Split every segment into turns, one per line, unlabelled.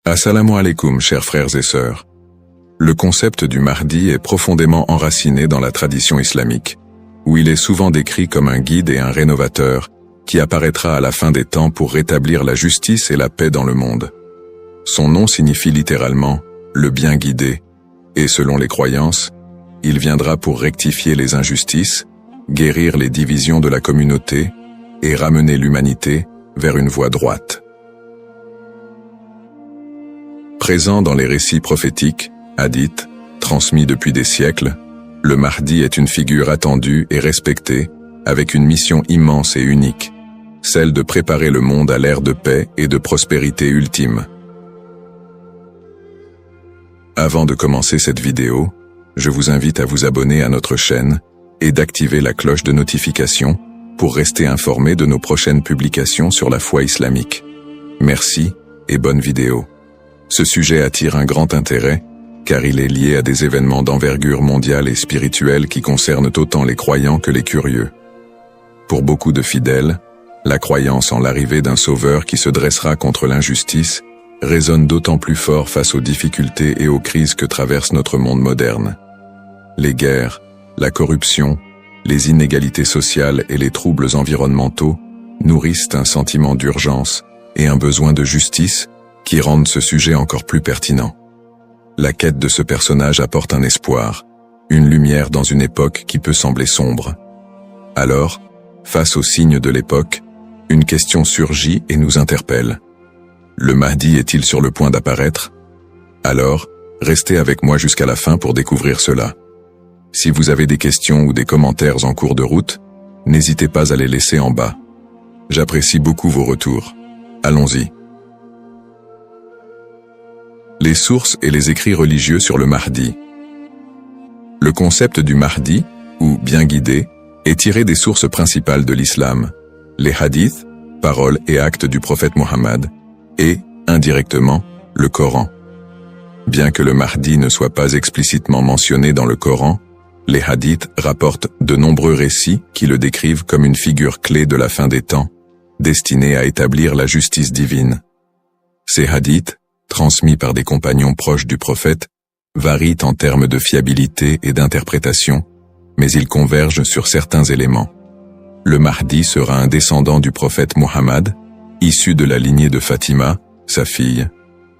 Assalamu alaikum, chers frères et sœurs. Le concept du Mahdi est profondément enraciné dans la tradition islamique, où il est souvent décrit comme un guide et un rénovateur qui apparaîtra à la fin des temps pour rétablir la justice et la paix dans le monde. Son nom signifie littéralement « le bien guidé », et selon les croyances, il viendra pour rectifier les injustices, guérir les divisions de la communauté et ramener l'humanité vers une voie droite. Présent dans les récits prophétiques, hadiths, transmis depuis des siècles, le Mahdi est une figure attendue et respectée, avec une mission immense et unique, celle de préparer le monde à l'ère de paix et de prospérité ultime. Avant de commencer cette vidéo, je vous invite à vous abonner à notre chaîne et d'activer la cloche de notification pour rester informé de nos prochaines publications sur la foi islamique. Merci et bonne vidéo. Ce sujet attire un grand intérêt, car il est lié à des événements d'envergure mondiale et spirituelle qui concernent autant les croyants que les curieux. Pour beaucoup de fidèles, la croyance en l'arrivée d'un sauveur qui se dressera contre l'injustice résonne d'autant plus fort face aux difficultés et aux crises que traverse notre monde moderne. Les guerres, la corruption, les inégalités sociales et les troubles environnementaux nourrissent un sentiment d'urgence et un besoin de justice qui rendent ce sujet encore plus pertinent. La quête de ce personnage apporte un espoir, une lumière dans une époque qui peut sembler sombre. Alors, face aux signes de l'époque, une question surgit et nous interpelle. Le Mahdi est-il sur le point d'apparaître? Alors, restez avec moi jusqu'à la fin pour découvrir cela. Si vous avez des questions ou des commentaires en cours de route, n'hésitez pas à les laisser en bas. J'apprécie beaucoup vos retours. Allons-y. Les sources et les écrits religieux sur le Mahdi. Le concept du Mahdi, ou bien guidé, est tiré des sources principales de l'islam, les hadiths, paroles et actes du prophète Mohammed, et, indirectement, le Coran. Bien que le Mahdi ne soit pas explicitement mentionné dans le Coran, les hadiths rapportent de nombreux récits qui le décrivent comme une figure clé de la fin des temps, destinée à établir la justice divine. Ces hadiths, transmis par des compagnons proches du prophète, varient en termes de fiabilité et d'interprétation, mais ils convergent sur certains éléments. Le Mahdi sera un descendant du prophète Mohammed, issu de la lignée de Fatima, sa fille,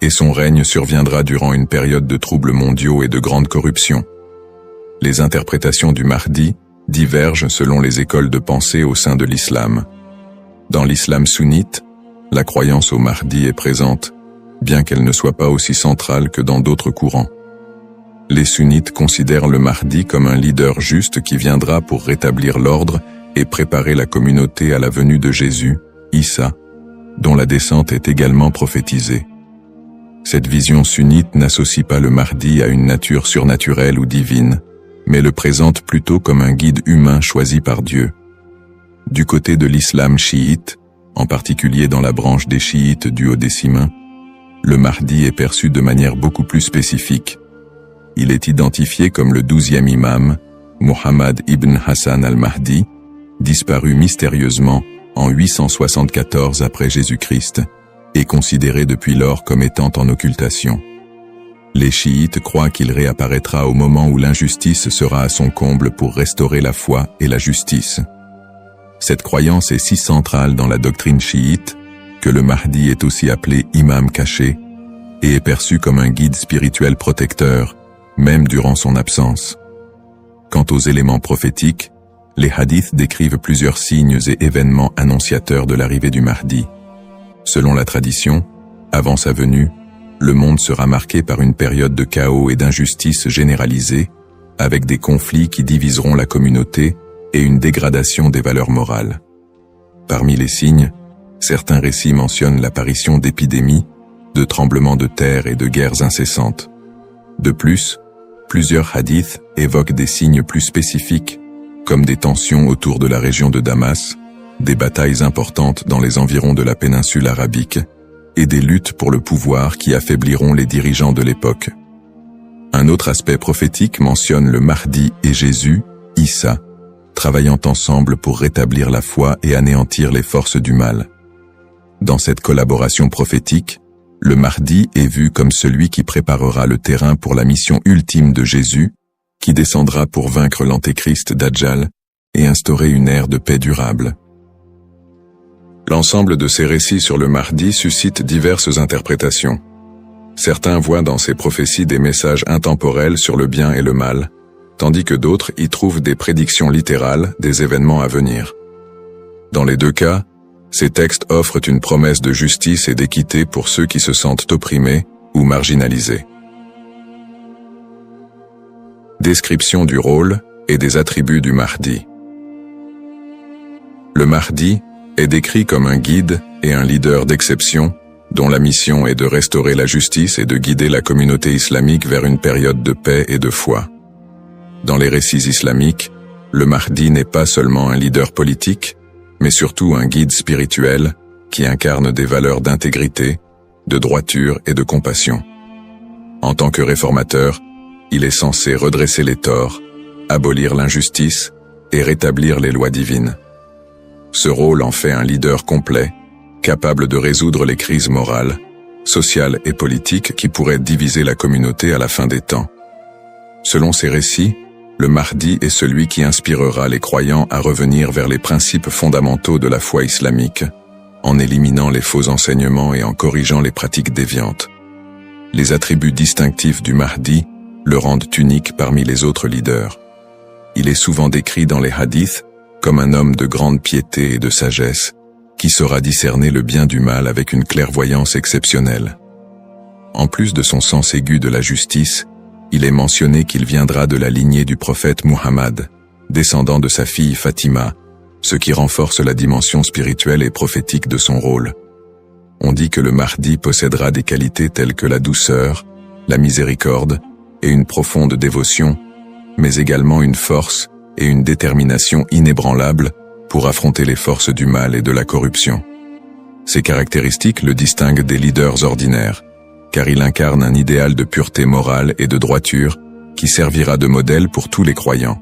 et son règne surviendra durant une période de troubles mondiaux et de grande corruption. Les interprétations du Mahdi divergent selon les écoles de pensée au sein de l'islam. Dans l'islam sunnite, la croyance au Mahdi est présente, bien qu'elle ne soit pas aussi centrale que dans d'autres courants. Les sunnites considèrent le Mahdi comme un leader juste qui viendra pour rétablir l'ordre et préparer la communauté à la venue de Jésus, Issa, dont la descente est également prophétisée. Cette vision sunnite n'associe pas le Mahdi à une nature surnaturelle ou divine, mais le présente plutôt comme un guide humain choisi par Dieu. Du côté de l'islam chiite, en particulier dans la branche des chiites duodécimains, le Mahdi est perçu de manière beaucoup plus spécifique. Il est identifié comme le 12e imam, Muhammad ibn Hassan al-Mahdi, disparu mystérieusement en 874 après Jésus-Christ, et considéré depuis lors comme étant en occultation. Les chiites croient qu'il réapparaîtra au moment où l'injustice sera à son comble pour restaurer la foi et la justice. Cette croyance est si centrale dans la doctrine chiite que le Mahdi est aussi appelé imam caché et est perçu comme un guide spirituel protecteur, même durant son absence. Quant aux éléments prophétiques, les hadiths décrivent plusieurs signes et événements annonciateurs de l'arrivée du Mahdi. Selon la tradition, avant sa venue, le monde sera marqué par une période de chaos et d'injustice généralisée, avec des conflits qui diviseront la communauté et une dégradation des valeurs morales. Parmi les signes, certains récits mentionnent l'apparition d'épidémies, de tremblements de terre et de guerres incessantes. De plus, plusieurs hadiths évoquent des signes plus spécifiques, comme des tensions autour de la région de Damas, des batailles importantes dans les environs de la péninsule arabique, et des luttes pour le pouvoir qui affaibliront les dirigeants de l'époque. Un autre aspect prophétique mentionne le Mahdi et Jésus, Issa, travaillant ensemble pour rétablir la foi et anéantir les forces du mal. Dans cette collaboration prophétique, le Mahdi est vu comme celui qui préparera le terrain pour la mission ultime de Jésus, qui descendra pour vaincre l'antéchrist Dajjal et instaurer une ère de paix durable. L'ensemble de ces récits sur le Mahdi suscite diverses interprétations. Certains voient dans ces prophéties des messages intemporels sur le bien et le mal, tandis que d'autres y trouvent des prédictions littérales des événements à venir. Dans les deux cas, ces textes offrent une promesse de justice et d'équité pour ceux qui se sentent opprimés ou marginalisés. Description du rôle et des attributs du Mahdi. Le Mahdi est décrit comme un guide et un leader d'exception, dont la mission est de restaurer la justice et de guider la communauté islamique vers une période de paix et de foi. Dans les récits islamiques, le Mahdi n'est pas seulement un leader politique, mais surtout un guide spirituel qui incarne des valeurs d'intégrité, de droiture et de compassion. En tant que réformateur, il est censé redresser les torts, abolir l'injustice et rétablir les lois divines. Ce rôle en fait un leader complet, capable de résoudre les crises morales, sociales et politiques qui pourraient diviser la communauté à la fin des temps. Selon ces récits, le Mahdi est celui qui inspirera les croyants à revenir vers les principes fondamentaux de la foi islamique, en éliminant les faux enseignements et en corrigeant les pratiques déviantes. Les attributs distinctifs du Mahdi le rendent unique parmi les autres leaders. Il est souvent décrit dans les hadiths comme un homme de grande piété et de sagesse, qui saura discerner le bien du mal avec une clairvoyance exceptionnelle. En plus de son sens aigu de la justice, il est mentionné qu'il viendra de la lignée du prophète Muhammad, descendant de sa fille Fatima, ce qui renforce la dimension spirituelle et prophétique de son rôle. On dit que le Mahdi possédera des qualités telles que la douceur, la miséricorde et une profonde dévotion, mais également une force et une détermination inébranlables pour affronter les forces du mal et de la corruption. Ces caractéristiques le distinguent des leaders ordinaires, car il incarne un idéal de pureté morale et de droiture qui servira de modèle pour tous les croyants.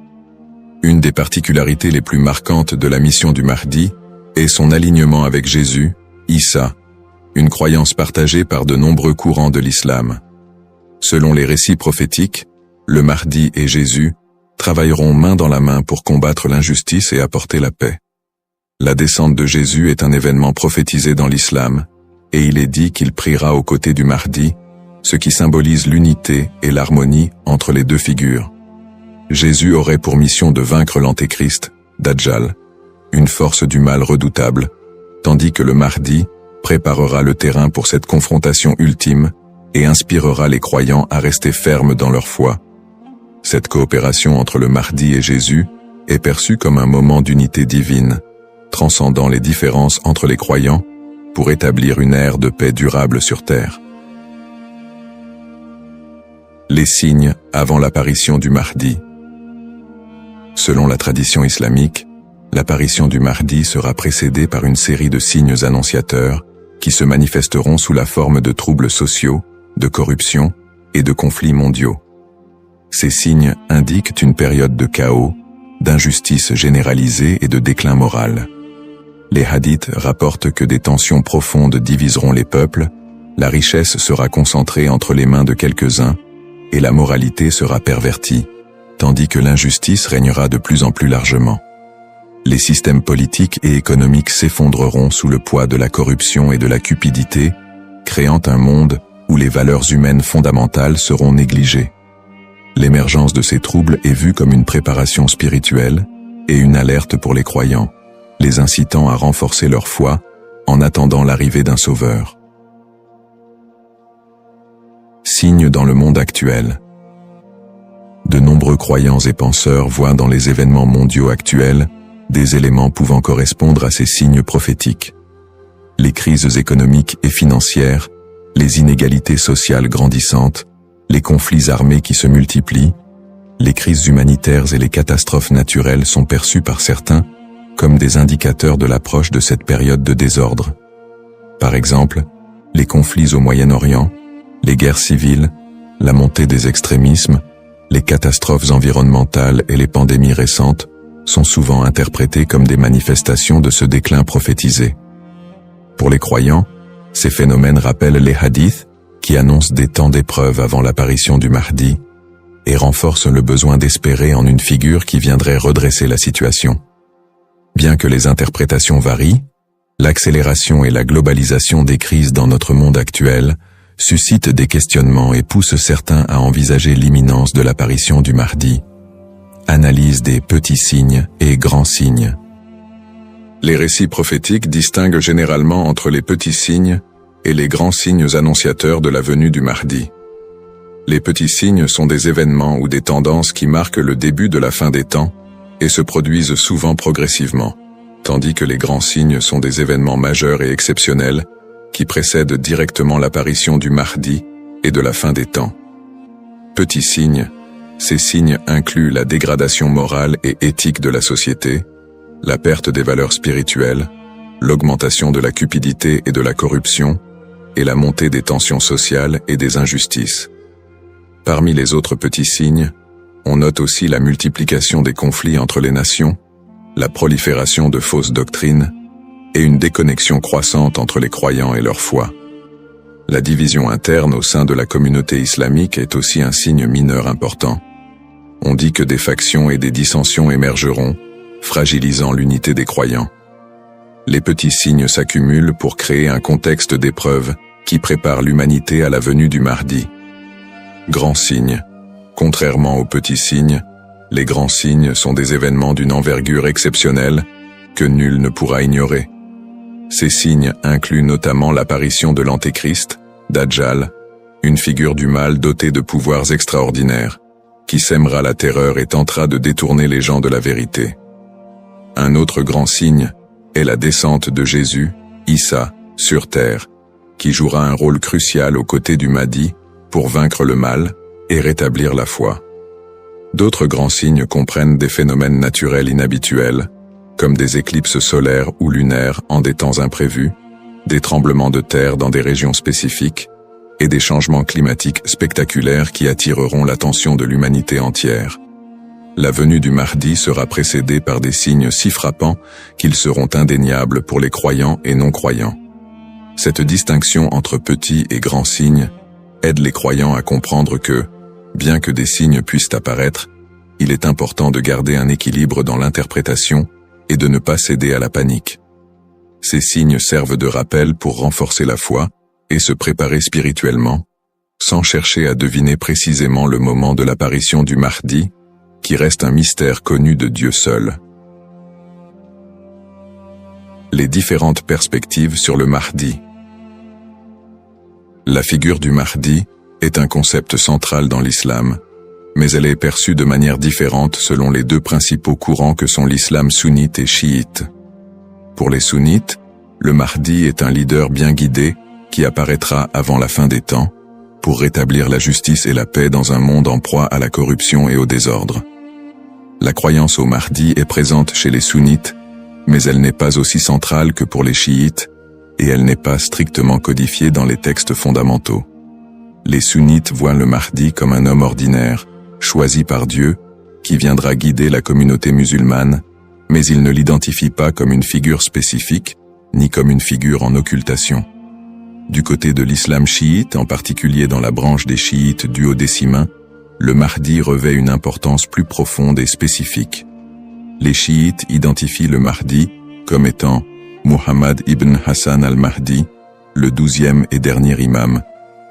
Une des particularités les plus marquantes de la mission du Mahdi est son alignement avec Jésus, Issa, une croyance partagée par de nombreux courants de l'islam. Selon les récits prophétiques, le Mahdi et Jésus travailleront main dans la main pour combattre l'injustice et apporter la paix. La descente de Jésus est un événement prophétisé dans l'islam, et il est dit qu'il priera aux côtés du Mahdi, ce qui symbolise l'unité et l'harmonie entre les deux figures. Jésus aurait pour mission de vaincre l'antéchrist, Dajjal, une force du mal redoutable, tandis que le Mahdi préparera le terrain pour cette confrontation ultime et inspirera les croyants à rester fermes dans leur foi. Cette coopération entre le Mahdi et Jésus est perçue comme un moment d'unité divine, transcendant les différences entre les croyants pour établir une ère de paix durable sur terre. Les signes avant l'apparition du Mahdi. Selon la tradition islamique, l'apparition du Mahdi sera précédée par une série de signes annonciateurs qui se manifesteront sous la forme de troubles sociaux, de corruption et de conflits mondiaux. Ces signes indiquent une période de chaos, d'injustice généralisée et de déclin moral. Les hadiths rapportent que des tensions profondes diviseront les peuples, la richesse sera concentrée entre les mains de quelques-uns et la moralité sera pervertie, tandis que l'injustice régnera de plus en plus largement. Les systèmes politiques et économiques s'effondreront sous le poids de la corruption et de la cupidité, créant un monde où les valeurs humaines fondamentales seront négligées. L'émergence de ces troubles est vue comme une préparation spirituelle et une alerte pour les croyants, les incitant à renforcer leur foi en attendant l'arrivée d'un sauveur. Signes dans le monde actuel. De nombreux croyants et penseurs voient dans les événements mondiaux actuels des éléments pouvant correspondre à ces signes prophétiques. Les crises économiques et financières, les inégalités sociales grandissantes, les conflits armés qui se multiplient, les crises humanitaires et les catastrophes naturelles sont perçus par certains comme des indicateurs de l'approche de cette période de désordre. Par exemple, les conflits au Moyen-Orient, les guerres civiles, la montée des extrémismes, les catastrophes environnementales et les pandémies récentes sont souvent interprétés comme des manifestations de ce déclin prophétisé. Pour les croyants, Ces phénomènes rappellent les hadiths, qui annoncent des temps d'épreuve avant l'apparition du Mahdi, et renforcent le besoin d'espérer en une figure qui viendrait redresser la situation. Bien que les interprétations varient, l'accélération et la globalisation des crises dans notre monde actuel suscitent des questionnements et poussent certains à envisager l'imminence de l'apparition du Mahdi. Analyse des petits signes et grands signes. Les récits prophétiques distinguent généralement entre les petits signes et les grands signes annonciateurs de la venue du Mahdi. Les petits signes sont des événements ou des tendances qui marquent le début de la fin des temps et se produisent souvent progressivement, tandis que les grands signes sont des événements majeurs et exceptionnels qui précèdent directement l'apparition du Mahdi et de la fin des temps. Petits signes, ces signes incluent la dégradation morale et éthique de la société, la perte des valeurs spirituelles, l'augmentation de la cupidité et de la corruption, et la montée des tensions sociales et des injustices. Parmi les autres petits signes, on note aussi la multiplication des conflits entre les nations, la prolifération de fausses doctrines, et une déconnexion croissante entre les croyants et leur foi. La division interne au sein de la communauté islamique est aussi un signe mineur important. On dit que des factions et des dissensions émergeront, fragilisant l'unité des croyants. Les petits signes s'accumulent pour créer un contexte d'épreuve qui prépare l'humanité à la venue du Mahdi. Grands signes. Contrairement aux petits signes, les grands signes sont des événements d'une envergure exceptionnelle que nul ne pourra ignorer. Ces signes incluent notamment l'apparition de l'Antéchrist, Dajjal, une figure du mal dotée de pouvoirs extraordinaires, qui sèmera la terreur et tentera de détourner les gens de la vérité. Un autre grand signe est la descente de Jésus, Issa, sur terre, qui jouera un rôle crucial aux côtés du Mahdi pour vaincre le mal et rétablir la foi. D'autres grands signes comprennent des phénomènes naturels inhabituels, comme des éclipses solaires ou lunaires en des temps imprévus, des tremblements de terre dans des régions spécifiques, et des changements climatiques spectaculaires qui attireront l'attention de l'humanité entière. La venue du Mahdi sera précédée par des signes si frappants qu'ils seront indéniables pour les croyants et non-croyants. Cette distinction entre petits et grands signes aide les croyants à comprendre que, bien que des signes puissent apparaître, il est important de garder un équilibre dans l'interprétation et de ne pas céder à la panique. Ces signes servent de rappel pour renforcer la foi et se préparer spirituellement, sans chercher à deviner précisément le moment de l'apparition du Mahdi, qui reste un mystère connu de Dieu seul. Les différentes perspectives sur le Mahdi. La figure du Mahdi est un concept central dans l'islam, mais elle est perçue de manière différente selon les deux principaux courants que sont l'islam sunnite et chiite. Pour les sunnites, le Mahdi est un leader bien guidé qui apparaîtra avant la fin des temps, pour rétablir la justice et la paix dans un monde en proie à la corruption et au désordre. La croyance au Mahdi est présente chez les sunnites, mais elle n'est pas aussi centrale que pour les chiites, et elle n'est pas strictement codifiée dans les textes fondamentaux. Les sunnites voient le Mahdi comme un homme ordinaire, choisi par Dieu, qui viendra guider la communauté musulmane, mais ils ne l'identifient pas comme une figure spécifique, ni comme une figure en occultation. Du côté de l'islam chiite, en particulier dans la branche des chiites duodécimains, le Mahdi revêt une importance plus profonde et spécifique. Les chiites identifient le Mahdi comme étant Muhammad ibn Hassan al-Mahdi, le 12e et dernier imam,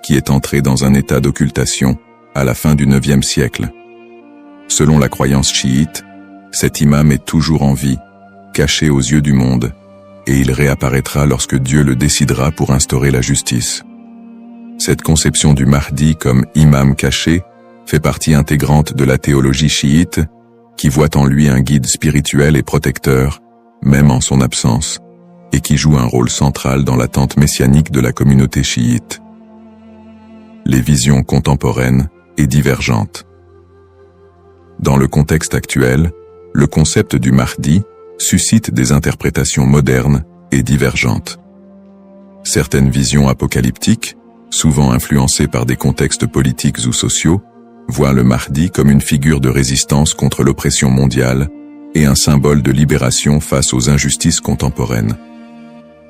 qui est entré dans un état d'occultation à la fin du 9e siècle. Selon la croyance chiite, cet imam est toujours en vie, caché aux yeux du monde, et il réapparaîtra lorsque Dieu le décidera pour instaurer la justice. Cette conception du Mahdi comme imam caché fait partie intégrante de la théologie chiite, qui voit en lui un guide spirituel et protecteur, même en son absence, et qui joue un rôle central dans l'attente messianique de la communauté chiite. Les visions contemporaines et divergentes. Dans le contexte actuel, le concept du Mahdi suscite des interprétations modernes et divergentes. Certaines visions apocalyptiques, souvent influencées par des contextes politiques ou sociaux, voient le Mahdi comme une figure de résistance contre l'oppression mondiale et un symbole de libération face aux injustices contemporaines.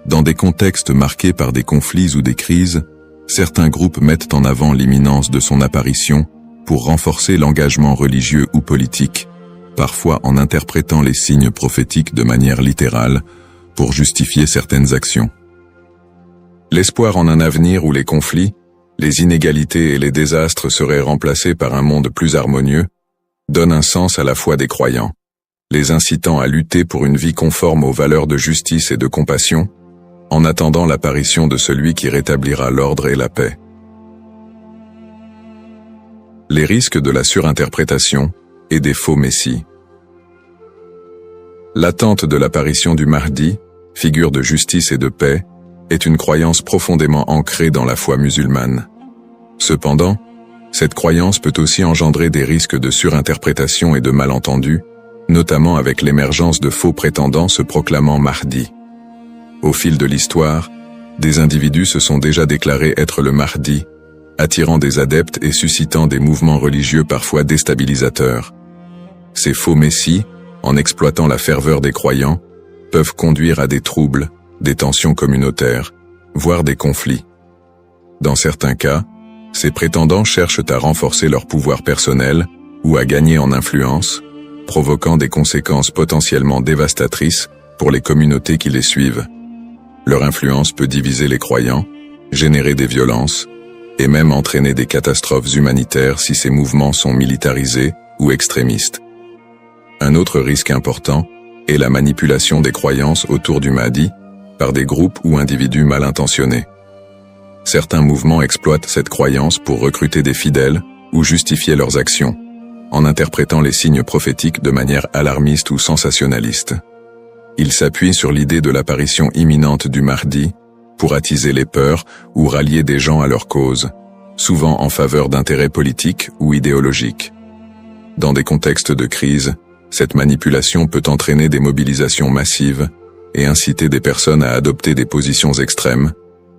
Dans des contextes marqués par des conflits ou des crises, certains groupes mettent en avant l'imminence de son apparition pour renforcer l'engagement religieux ou politique, parfois en interprétant les signes prophétiques de manière littérale pour justifier certaines actions. L'espoir en un avenir où les conflits, les inégalités et les désastres seraient remplacés par un monde plus harmonieux donne un sens à la foi des croyants, les incitant à lutter pour une vie conforme aux valeurs de justice et de compassion, en attendant l'apparition de celui qui rétablira l'ordre et la paix. Les risques de la surinterprétation et des faux messies. L'attente de l'apparition du Mahdi, figure de justice et de paix, est une croyance profondément ancrée dans la foi musulmane. Cependant, cette croyance peut aussi engendrer des risques de surinterprétation et de malentendus, notamment avec l'émergence de faux prétendants se proclamant Mahdi. Au fil de l'histoire, des individus se sont déjà déclarés être le Mahdi, attirant des adeptes et suscitant des mouvements religieux parfois déstabilisateurs. Ces faux messies, en exploitant la ferveur des croyants, peuvent conduire à des troubles, des tensions communautaires, voire des conflits. Dans certains cas, ces prétendants cherchent à renforcer leur pouvoir personnel ou à gagner en influence, provoquant des conséquences potentiellement dévastatrices pour les communautés qui les suivent. Leur influence peut diviser les croyants, générer des violences, et même entraîner des catastrophes humanitaires si ces mouvements sont militarisés ou extrémistes. Un autre risque important est la manipulation des croyances autour du Mahdi par des groupes ou individus mal intentionnés. Certains mouvements exploitent cette croyance pour recruter des fidèles ou justifier leurs actions, en interprétant les signes prophétiques de manière alarmiste ou sensationnaliste. Ils s'appuient sur l'idée de l'apparition imminente du Mahdi pour attiser les peurs ou rallier des gens à leur cause, souvent en faveur d'intérêts politiques ou idéologiques. Dans des contextes de crise, cette manipulation peut entraîner des mobilisations massives et inciter des personnes à adopter des positions extrêmes,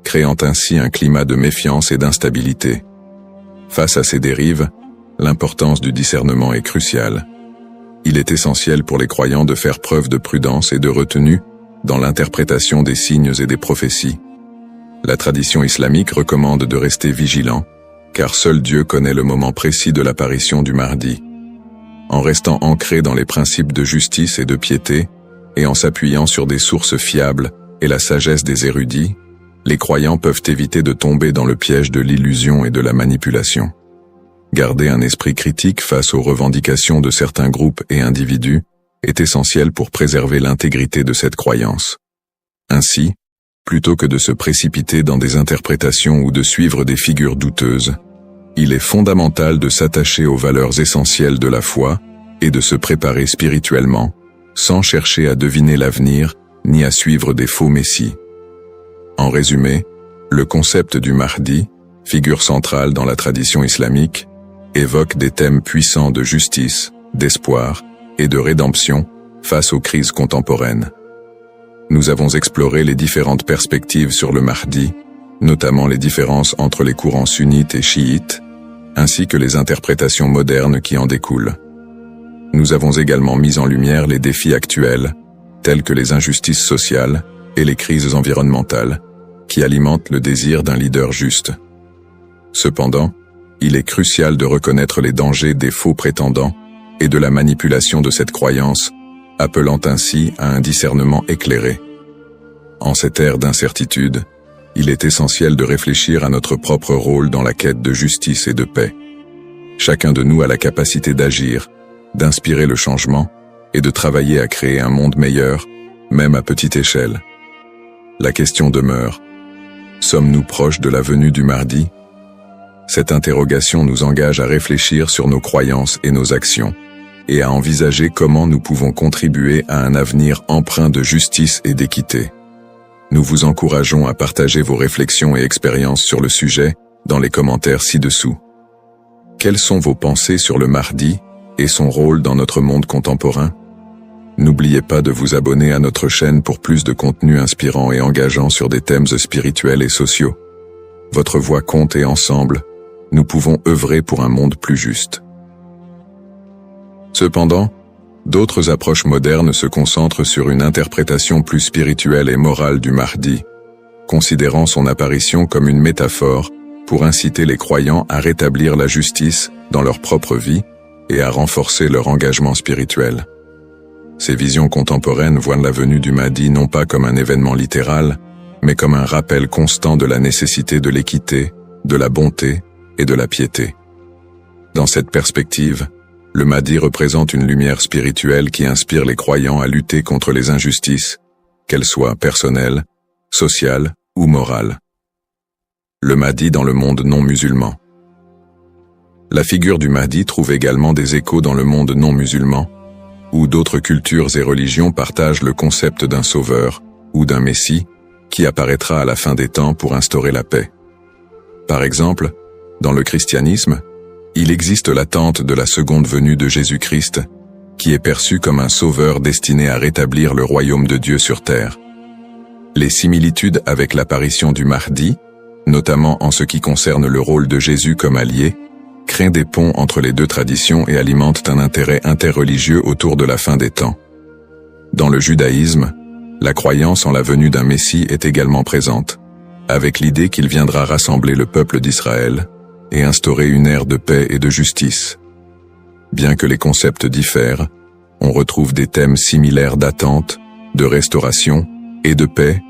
créant ainsi un climat de méfiance et d'instabilité. Face à ces dérives, l'importance du discernement est cruciale. Il est essentiel pour les croyants de faire preuve de prudence et de retenue dans l'interprétation des signes et des prophéties. La tradition islamique recommande de rester vigilant, car seul Dieu connaît le moment précis de l'apparition du Mahdi. En restant ancré dans les principes de justice et de piété, et en s'appuyant sur des sources fiables et la sagesse des érudits, les croyants peuvent éviter de tomber dans le piège de l'illusion et de la manipulation. Garder un esprit critique face aux revendications de certains groupes et individus est essentiel pour préserver l'intégrité de cette croyance. Ainsi, plutôt que de se précipiter dans des interprétations ou de suivre des figures douteuses, il est fondamental de s'attacher aux valeurs essentielles de la foi et de se préparer spirituellement, sans chercher à deviner l'avenir ni à suivre des faux messies. En résumé, le concept du Mahdi, figure centrale dans la tradition islamique, évoque des thèmes puissants de justice, d'espoir et de rédemption face aux crises contemporaines. Nous avons exploré les différentes perspectives sur le Mahdi, notamment les différences entre les courants sunnites et chiites, ainsi que les interprétations modernes qui en découlent. Nous avons également mis en lumière les défis actuels, tels que les injustices sociales et les crises environnementales, qui alimentent le désir d'un leader juste. Cependant, il est crucial de reconnaître les dangers des faux prétendants et de la manipulation de cette croyance, appelant ainsi à un discernement éclairé. En cette ère d'incertitude, il est essentiel de réfléchir à notre propre rôle dans la quête de justice et de paix. Chacun de nous a la capacité d'agir, d'inspirer le changement et de travailler à créer un monde meilleur, même à petite échelle. La question demeure: sommes-nous proches de la venue du Mahdi? Cette interrogation nous engage à réfléchir sur nos croyances et nos actions, et à envisager comment nous pouvons contribuer à un avenir empreint de justice et d'équité. Nous vous encourageons à partager vos réflexions et expériences sur le sujet dans les commentaires ci-dessous. Quelles sont vos pensées sur le Mahdi et son rôle dans notre monde contemporain? N'oubliez pas de vous abonner à notre chaîne pour plus de contenu inspirant et engageant sur des thèmes spirituels et sociaux. Votre voix compte et ensemble, nous pouvons œuvrer pour un monde plus juste. Cependant, D'autres approches modernes se concentrent sur une interprétation plus spirituelle et morale du Mahdi, considérant son apparition comme une métaphore pour inciter les croyants à rétablir la justice dans leur propre vie et à renforcer leur engagement spirituel. Ces visions contemporaines voient la venue du Mahdi non pas comme un événement littéral, mais comme un rappel constant de la nécessité de l'équité, de la bonté et de la piété. Dans cette perspective, le Mahdi représente une lumière spirituelle qui inspire les croyants à lutter contre les injustices, qu'elles soient personnelles, sociales ou morales. Le Mahdi dans le monde non musulman. La figure du Mahdi trouve également des échos dans le monde non musulman, où d'autres cultures et religions partagent le concept d'un sauveur ou d'un messie qui apparaîtra à la fin des temps pour instaurer la paix. Par exemple, dans le christianisme, il existe l'attente de la seconde venue de Jésus-Christ, qui est perçu comme un sauveur destiné à rétablir le royaume de Dieu sur terre. Les similitudes avec l'apparition du Mahdi, notamment en ce qui concerne le rôle de Jésus comme allié, créent des ponts entre les deux traditions et alimentent un intérêt interreligieux autour de la fin des temps. Dans le judaïsme, la croyance en la venue d'un Messie est également présente, avec l'idée qu'il viendra rassembler le peuple d'Israël et instaurer une ère de paix et de justice. Bien que les concepts diffèrent, on retrouve des thèmes similaires d'attente, de restauration et de paix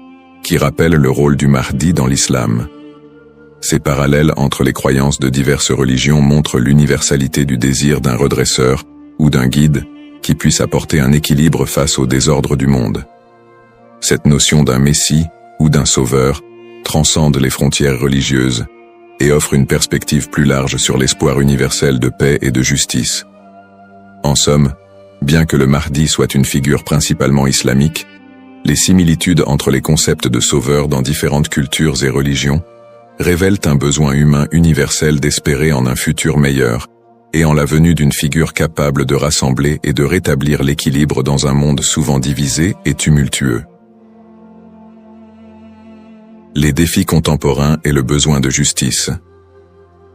qui rappellent le rôle du Mahdi dans l'islam. Ces parallèles entre les croyances de diverses religions montrent l'universalité du désir d'un redresseur ou d'un guide qui puisse apporter un équilibre face au désordre du monde. Cette notion d'un messie ou d'un sauveur transcende les frontières religieuses et offre une perspective plus large sur l'espoir universel de paix et de justice. En somme, bien que le Mahdi soit une figure principalement islamique, les similitudes entre les concepts de sauveur dans différentes cultures et religions révèlent un besoin humain universel d'espérer en un futur meilleur et en la venue d'une figure capable de rassembler et de rétablir l'équilibre dans un monde souvent divisé et tumultueux. Les défis contemporains et le besoin de justice.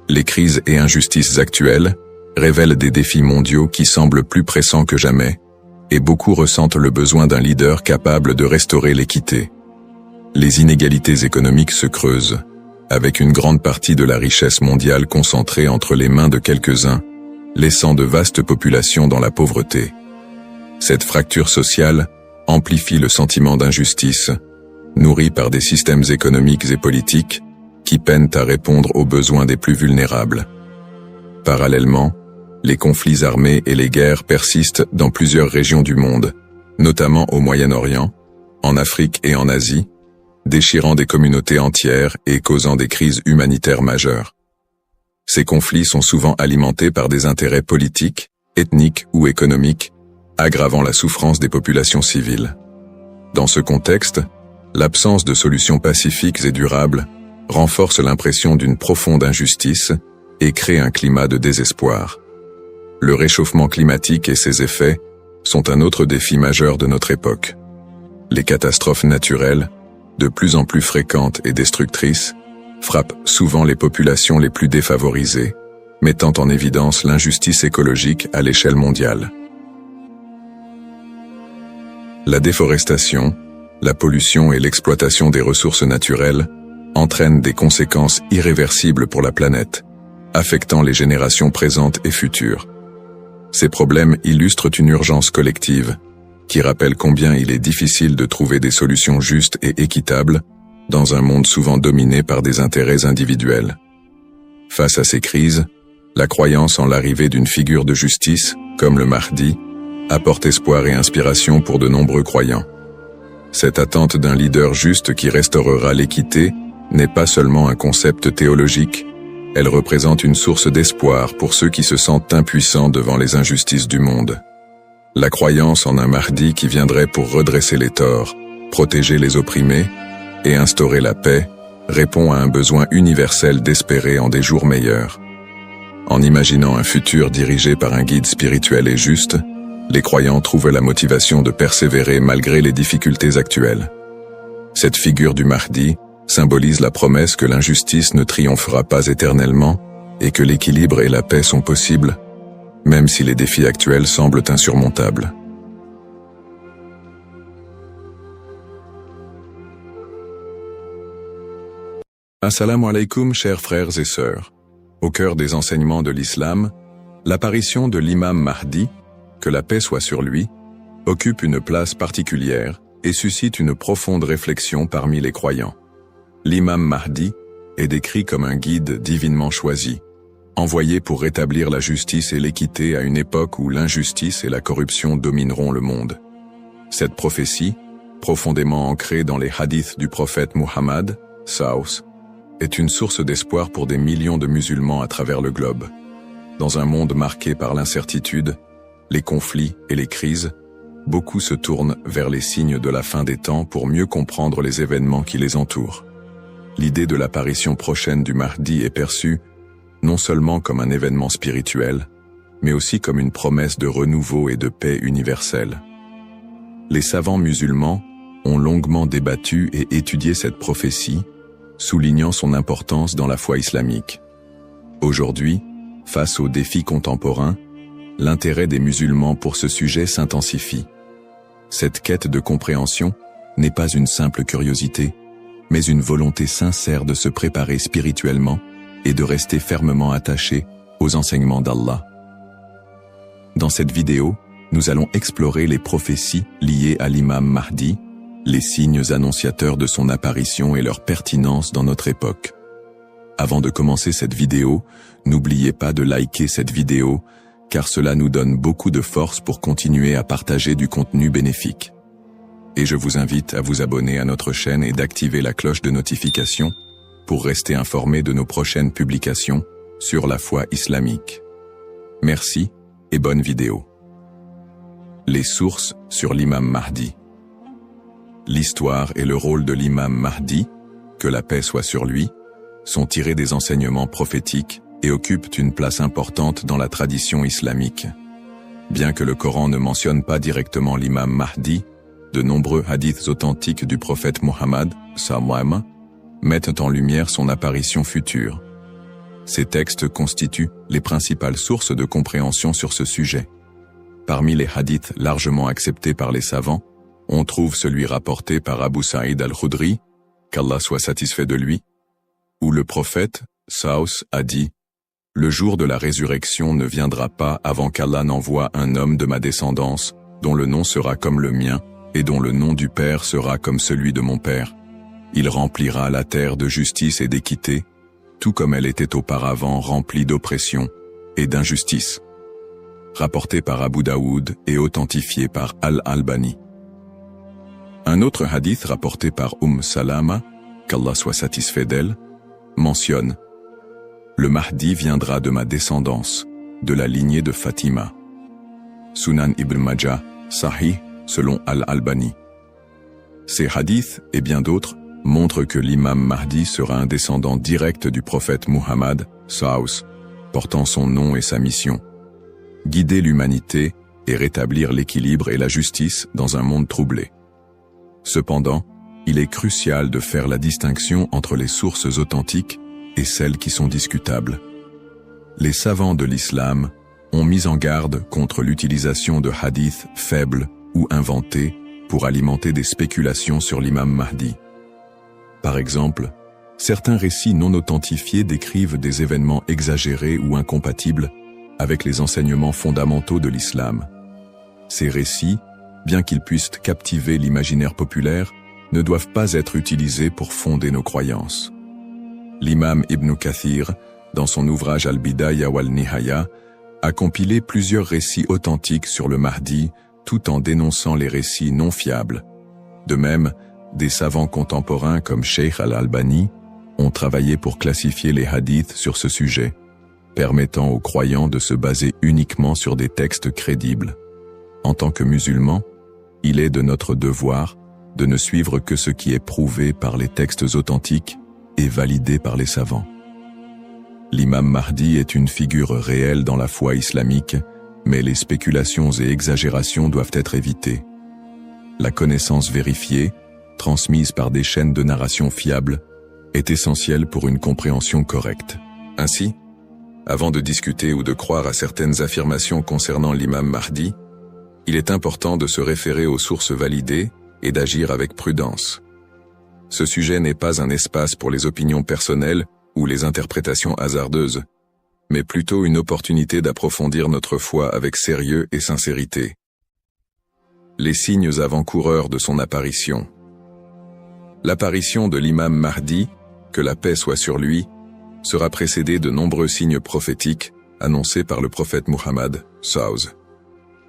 Les crises et injustices actuelles révèlent des défis mondiaux qui semblent plus pressants que jamais, et beaucoup ressentent le besoin d'un leader capable de restaurer l'équité. Les inégalités économiques se creusent, avec une grande partie de la richesse mondiale concentrée entre les mains de quelques-uns, laissant de vastes populations dans la pauvreté. Cette fracture sociale amplifie le sentiment d'injustice, nourri par des systèmes économiques et politiques qui peinent à répondre aux besoins des plus vulnérables. Parallèlement, les conflits armés et les guerres persistent dans plusieurs régions du monde, notamment au Moyen-Orient, en Afrique et en Asie, déchirant des communautés entières et causant des crises humanitaires majeures. Ces conflits sont souvent alimentés par des intérêts politiques, ethniques ou économiques, aggravant la souffrance des populations civiles. Dans ce contexte, l'absence de solutions pacifiques et durables renforce l'impression d'une profonde injustice et crée un climat de désespoir. Le réchauffement climatique et ses effets sont un autre défi majeur de notre époque. Les catastrophes naturelles, de plus en plus fréquentes et destructrices, frappent souvent les populations les plus défavorisées, mettant en évidence l'injustice écologique à l'échelle mondiale. La déforestation, la pollution et l'exploitation des ressources naturelles entraînent des conséquences irréversibles pour la planète, affectant les générations présentes et futures. Ces problèmes illustrent une urgence collective, qui rappelle combien il est difficile de trouver des solutions justes et équitables dans un monde souvent dominé par des intérêts individuels. Face à ces crises, la croyance en l'arrivée d'une figure de justice, comme le Mahdi, apporte espoir et inspiration pour de nombreux croyants. Cette attente d'un leader juste qui restaurera l'équité n'est pas seulement un concept théologique, elle représente une source d'espoir pour ceux qui se sentent impuissants devant les injustices du monde. La croyance en un Mahdi qui viendrait pour redresser les torts, protéger les opprimés et instaurer la paix répond à un besoin universel d'espérer en des jours meilleurs. En imaginant un futur dirigé par un guide spirituel et juste, les croyants trouvent la motivation de persévérer malgré les difficultés actuelles. Cette figure du Mahdi symbolise la promesse que l'injustice ne triomphera pas éternellement et que l'équilibre et la paix sont possibles, même si les défis actuels semblent insurmontables. Assalamu alaikum, chers frères et sœurs. Au cœur des enseignements de l'islam, l'apparition de l'imam Mahdi, que la paix soit sur lui, occupe une place particulière et suscite une profonde réflexion parmi les croyants. L'imam Mahdi est décrit comme un guide divinement choisi, envoyé pour rétablir la justice et l'équité à une époque où l'injustice et la corruption domineront le monde. Cette prophétie, profondément ancrée dans les hadiths du prophète Muhammad, Saus, est une source d'espoir pour des millions de musulmans à travers le globe. Dans un monde marqué par l'incertitude, les conflits et les crises, beaucoup se tournent vers les signes de la fin des temps pour mieux comprendre les événements qui les entourent. L'idée de l'apparition prochaine du Mahdi est perçue non seulement comme un événement spirituel, mais aussi comme une promesse de renouveau et de paix universelle. Les savants musulmans ont longuement débattu et étudié cette prophétie, soulignant son importance dans la foi islamique. Aujourd'hui, face aux défis contemporains, l'intérêt des musulmans pour ce sujet s'intensifie. Cette quête de compréhension n'est pas une simple curiosité, mais une volonté sincère de se préparer spirituellement et de rester fermement attaché aux enseignements d'Allah. Dans cette vidéo, nous allons explorer les prophéties liées à l'imam Mahdi, les signes annonciateurs de son apparition et leur pertinence dans notre époque. Avant de commencer cette vidéo, n'oubliez pas de liker cette vidéo, car cela nous donne beaucoup de force pour continuer à partager du contenu bénéfique. Et je vous invite à vous abonner à notre chaîne et d'activer la cloche de notification pour rester informé de nos prochaines publications sur la foi islamique. Merci et bonne vidéo. Les sources sur l'imam Mahdi. L'histoire et le rôle de l'imam Mahdi, que la paix soit sur lui, sont tirés des enseignements prophétiques et occupent une place importante dans la tradition islamique. Bien que le Coran ne mentionne pas directement l'imam Mahdi, de nombreux hadiths authentiques du prophète Muhammad, sallam, mettent en lumière son apparition future. Ces textes constituent les principales sources de compréhension sur ce sujet. Parmi les hadiths largement acceptés par les savants, on trouve celui rapporté par Abu Saïd al-Khudri, qu'Allah soit satisfait de lui, où le prophète, Saus, a dit « Le jour de la résurrection ne viendra pas avant qu'Allah n'envoie un homme de ma descendance, dont le nom sera comme le mien, et dont le nom du Père sera comme celui de mon Père. Il remplira la terre de justice et d'équité, tout comme elle était auparavant remplie d'oppression et d'injustice. » Rapporté par Abu Daoud et authentifié par Al-Albani. Un autre hadith rapporté par Salama, qu'Allah soit satisfait d'elle, mentionne « Le Mahdi viendra de ma descendance, de la lignée de Fatima. » Sunan Ibn Majah, Sahih, selon Al-Albani. Ces hadiths et bien d'autres montrent que l'imam Mahdi sera un descendant direct du prophète Muhammad, Saus, portant son nom et sa mission. Guider l'humanité et rétablir l'équilibre et la justice dans un monde troublé. Cependant, il est crucial de faire la distinction entre les sources authentiques et celles qui sont discutables. Les savants de l'islam ont mis en garde contre l'utilisation de hadiths faibles ou inventés pour alimenter des spéculations sur l'imam Mahdi. Par exemple, certains récits non authentifiés décrivent des événements exagérés ou incompatibles avec les enseignements fondamentaux de l'islam. Ces récits, bien qu'ils puissent captiver l'imaginaire populaire, ne doivent pas être utilisés pour fonder nos croyances. L'imam Ibn Kathir, dans son ouvrage Al-Bidaya wal-Nihaya, a compilé plusieurs récits authentiques sur le Mahdi, tout en dénonçant les récits non fiables. De même, des savants contemporains comme Sheikh Al-Albani ont travaillé pour classifier les hadiths sur ce sujet, permettant aux croyants de se baser uniquement sur des textes crédibles. En tant que musulmans, il est de notre devoir de ne suivre que ce qui est prouvé par les textes authentiques et validé par les savants. L'imam Mahdi est une figure réelle dans la foi islamique, mais les spéculations et exagérations doivent être évitées. La connaissance vérifiée, transmise par des chaînes de narration fiables, est essentielle pour une compréhension correcte. Ainsi, Avant de discuter ou de croire à certaines affirmations concernant l'imam Mahdi, il est important de se référer aux sources validées et d'agir avec prudence. Ce sujet n'est pas un espace pour les opinions personnelles ou les interprétations hasardeuses, mais plutôt une opportunité d'approfondir notre foi avec sérieux et sincérité. Les signes avant-coureurs de son apparition. L'apparition de l'imam Mahdi, que la paix soit sur lui, sera précédée de nombreux signes prophétiques annoncés par le prophète Muhammad SAW.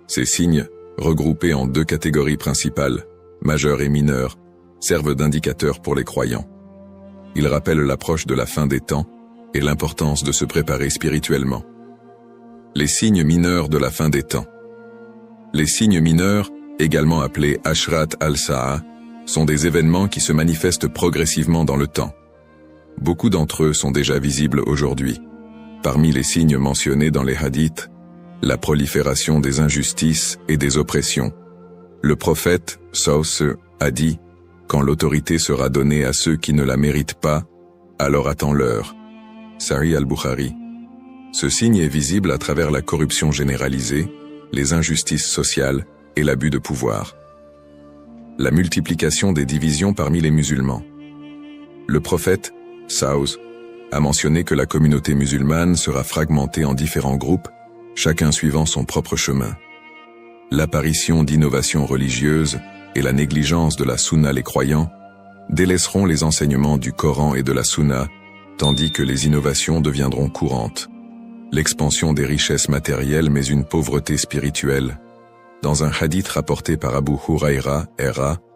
Ces signes, regroupés en deux catégories principales, majeurs et mineurs, servent d'indicateurs pour les croyants. Ils rappellent l'approche de la fin des temps et l'importance de se préparer spirituellement. Les signes mineurs de la fin des temps. Les signes mineurs, également appelés Ashrat al-Sa'a, sont des événements qui se manifestent progressivement dans le temps. Beaucoup d'entre eux sont déjà visibles aujourd'hui. Parmi les signes mentionnés dans les hadiths, la prolifération des injustices et des oppressions. Le prophète, sallallahu a dit, « Quand l'autorité sera donnée à ceux qui ne la méritent pas, alors attends-leur. » Sahih al-Bukhari. Ce signe est visible à travers la corruption généralisée, les injustices sociales et l'abus de pouvoir. La multiplication des divisions parmi les musulmans. Le prophète, sallallahu, a mentionné que la communauté musulmane sera fragmentée en différents groupes, chacun suivant son propre chemin. L'apparition d'innovations religieuses et la négligence de la sunna les croyants délaisseront les enseignements du Coran et de la sunna, tandis que les innovations deviendront courantes. L'expansion des richesses matérielles mais une pauvreté spirituelle. Dans un hadith rapporté par Abu Huraira,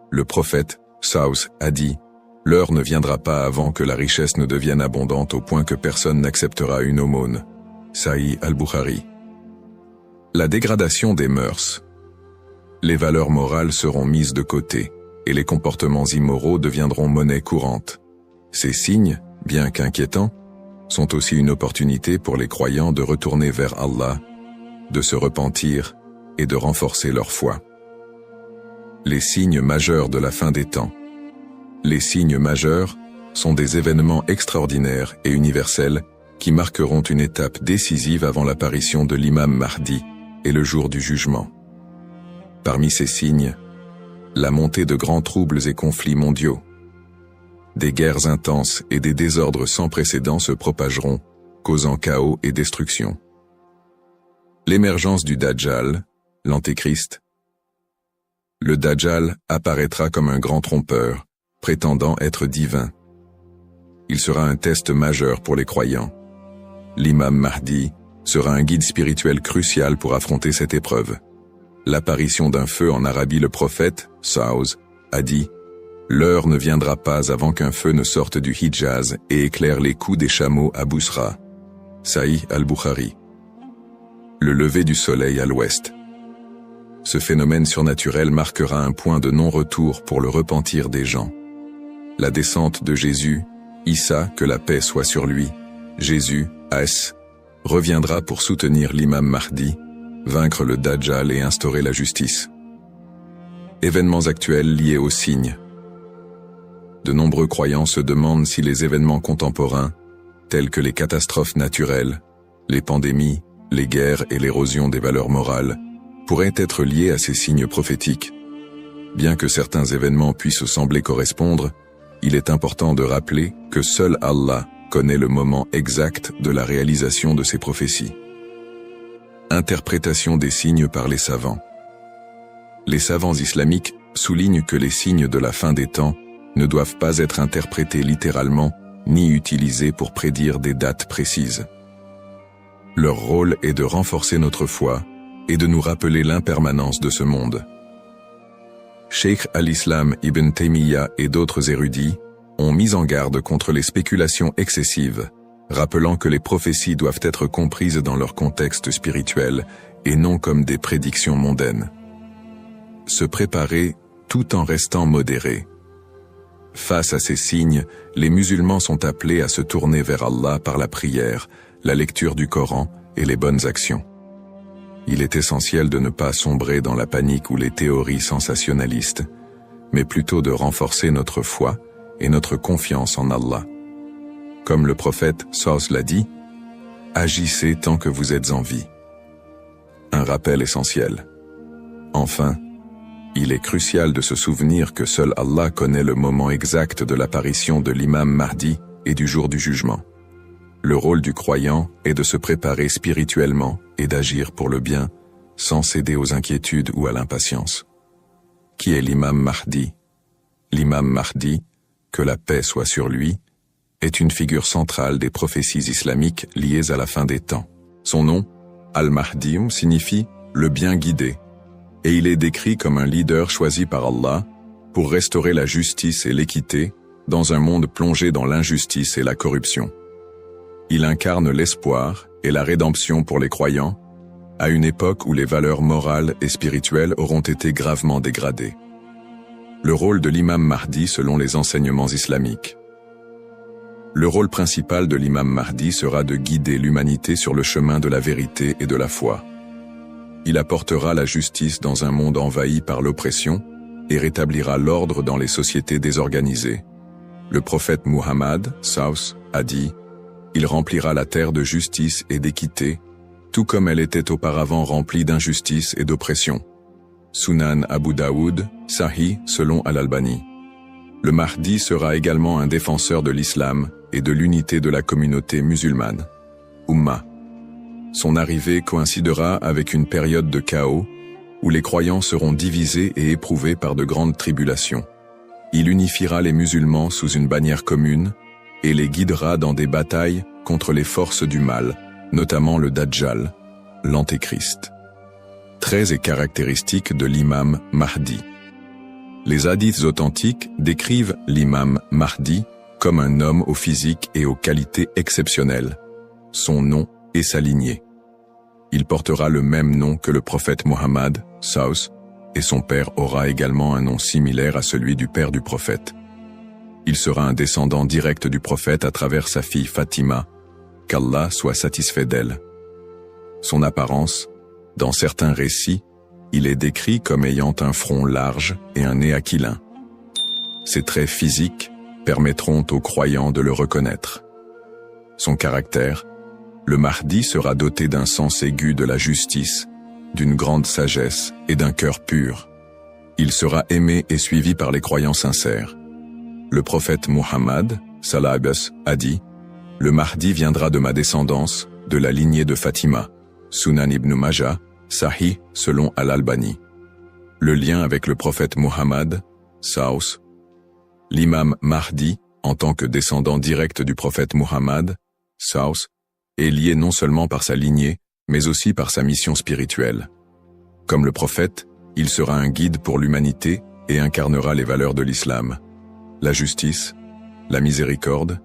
le prophète, sallallahu, a dit « L'heure ne viendra pas avant que la richesse ne devienne abondante au point que personne n'acceptera une aumône. » Sahih al-Bukhari. La dégradation des mœurs. Les valeurs morales seront mises de côté, et les comportements immoraux deviendront monnaie courante. Ces signes, bien qu'inquiétants, sont aussi une opportunité pour les croyants de retourner vers Allah, de se repentir et de renforcer leur foi. Les signes majeurs de la fin des temps. Les signes majeurs sont des événements extraordinaires et universels qui marqueront une étape décisive avant l'apparition de l'imam Mahdi et le jour du jugement. Parmi ces signes, la montée de grands troubles et conflits mondiaux. Des guerres intenses et des désordres sans précédent se propageront, causant chaos et destruction. L'émergence du Dajjal, l'Antéchrist. Le Dajjal apparaîtra comme un grand trompeur, prétendant être divin. Il sera un test majeur pour les croyants. L'imam Mahdi sera un guide spirituel crucial pour affronter cette épreuve. L'apparition d'un feu en Arabie, le prophète, sallallahu, a dit « L'heure ne viendra pas avant qu'un feu ne sorte du Hijaz et éclaire les coups des chameaux à Bousra. » Sahih al-Bukhari. Le lever du soleil à l'ouest. Ce phénomène surnaturel marquera un point de non-retour pour le repentir des gens. La descente de Jésus, Issa, que la paix soit sur lui, Jésus, As, reviendra pour soutenir l'imam Mahdi, vaincre le Dajjal et instaurer la justice. Événements actuels liés aux signes. De nombreux croyants se demandent si les événements contemporains, tels que les catastrophes naturelles, les pandémies, les guerres et l'érosion des valeurs morales, pourraient être liés à ces signes prophétiques. Bien que certains événements puissent sembler correspondre, il est important de rappeler que seul Allah connaît le moment exact de la réalisation de ces prophéties. Interprétation des signes par les savants. Les savants islamiques soulignent que les signes de la fin des temps ne doivent pas être interprétés littéralement ni utilisés pour prédire des dates précises. Leur rôle est de renforcer notre foi et de nous rappeler l'impermanence de ce monde. Cheikh al-Islam Ibn Taymiyyah et d'autres érudits ont mis en garde contre les spéculations excessives, rappelant que les prophéties doivent être comprises dans leur contexte spirituel et non comme des prédictions mondaines. Se préparer tout en restant modéré. Face à ces signes, les musulmans sont appelés à se tourner vers Allah par la prière, la lecture du Coran et les bonnes actions. Il est essentiel de ne pas sombrer dans la panique ou les théories sensationnalistes, mais plutôt de renforcer notre foi et notre confiance en Allah. Comme le prophète sallallahu l'a dit, Agissez tant que vous êtes en vie. Un rappel essentiel. Enfin, il est crucial de se souvenir que seul Allah connaît le moment exact de l'apparition de l'imam Mahdi et du jour du jugement. Le rôle du croyant est de se préparer spirituellement et d'agir pour le bien, sans céder aux inquiétudes ou à l'impatience. Qui est l'imam Mahdi? L'imam Mahdi, que la paix soit sur lui, est une figure centrale des prophéties islamiques liées à la fin des temps. Son nom, Al-Mahdi, signifie « le bien guidé », et il est décrit comme un leader choisi par Allah pour restaurer la justice et l'équité dans un monde plongé dans l'injustice et la corruption. Il incarne l'espoir et la rédemption pour les croyants, à une époque où les valeurs morales et spirituelles auront été gravement dégradées. Le rôle de l'imam Mahdi selon les enseignements islamiques. Le rôle principal de l'imam Mahdi sera de guider l'humanité sur le chemin de la vérité et de la foi. Il apportera la justice dans un monde envahi par l'oppression et rétablira l'ordre dans les sociétés désorganisées. Le prophète Muhammad, Saus, a dit « Il remplira la terre de justice et d'équité, tout comme elle était auparavant remplie d'injustice et d'oppression. » Sunan Abu Daoud, Sahih selon Al-Albani. Le Mahdi sera également un défenseur de l'islam et de l'unité de la communauté musulmane. Ummah. Son arrivée coïncidera avec une période de chaos où les croyants seront divisés et éprouvés par de grandes tribulations. Il unifiera les musulmans sous une bannière commune et les guidera dans des batailles contre les forces du mal, notamment le Dajjal, l'Antéchrist. Traits et caractéristiques de l'imam Mahdi. Les hadiths authentiques décrivent l'imam Mahdi comme un homme au physique et aux qualités exceptionnelles, son nom et sa lignée. Il portera le même nom que le prophète Mohammed, Saus, et son père aura également un nom similaire à celui du père du prophète. Il sera un descendant direct du prophète à travers sa fille Fatima, qu'Allah soit satisfait d'elle. Son apparence, dans certains récits, il est décrit comme ayant un front large et un nez aquilin. Ses traits physiques permettront aux croyants de le reconnaître. Son caractère, le Mahdi sera doté d'un sens aigu de la justice, d'une grande sagesse et d'un cœur pur. Il sera aimé et suivi par les croyants sincères. Le prophète Muhammad, Salabas, a dit « Le Mahdi viendra de ma descendance, de la lignée de Fatima. » Sunan ibn Majah, Sahih selon Al-Albani. Le lien avec le prophète Muhammad, Saus. L'imam Mahdi, en tant que descendant direct du prophète Muhammad, Saus, est lié non seulement par sa lignée, mais aussi par sa mission spirituelle. Comme le prophète, il sera un guide pour l'humanité et incarnera les valeurs de l'islam, la justice, la miséricorde